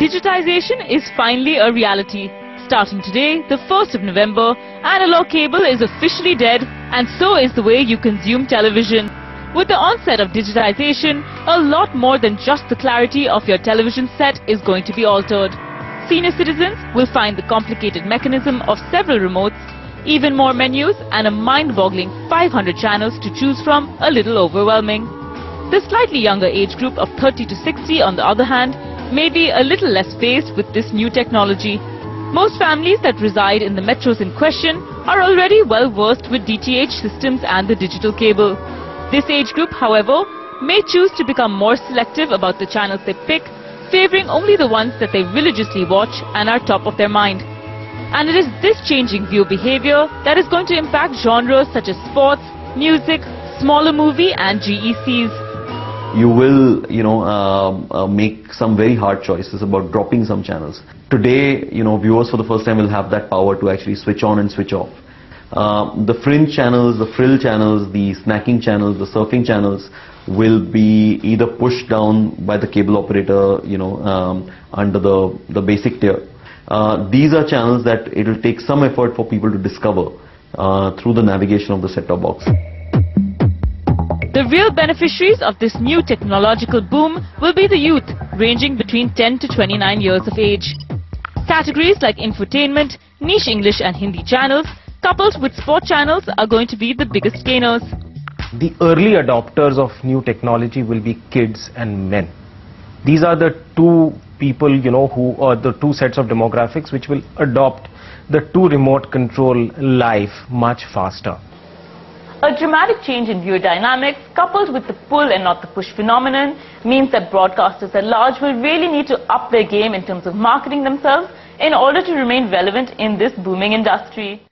Digitization is finally a reality. Starting today, the 1st of November, analog cable is officially dead, and so is the way you consume television. With the onset of digitization, a lot more than just the clarity of your television set is going to be altered. Senior citizens will find the complicated mechanism of several remotes, even more menus, and a mind-boggling 500 channels to choose from a little overwhelming. The slightly younger age group of 30 to 60, on the other hand, may be a little less faced with this new technology. Most families that reside in the metros in question are already well versed with DTH systems and the digital cable. This age group, however, may choose to become more selective about the channels they pick, favoring only the ones that they religiously watch and are top of their mind. And it is this changing viewer behavior that is going to impact genres such as sports, music, smaller movie and GECs. You will, make some very hard choices about dropping some channels. Today, viewers for the first time will have that power to actually switch on and switch off. The fringe channels, the frill channels, the snacking channels, the surfing channels will be either pushed down by the cable operator, under the basic tier. These are channels that it will take some effort for people to discover through the navigation of the set-top box. The real beneficiaries of this new technological boom will be the youth, ranging between 10 to 29 years of age. Categories like infotainment, niche English and Hindi channels, coupled with sport channels, are going to be the biggest gainers. The early adopters of new technology will be kids and men. These are the two people, who are the two sets of demographics which will adopt the two remote control life much faster. A dramatic change in viewer dynamics, coupled with the pull and not the push phenomenon, means that broadcasters at large will really need to up their game in terms of marketing themselves in order to remain relevant in this booming industry.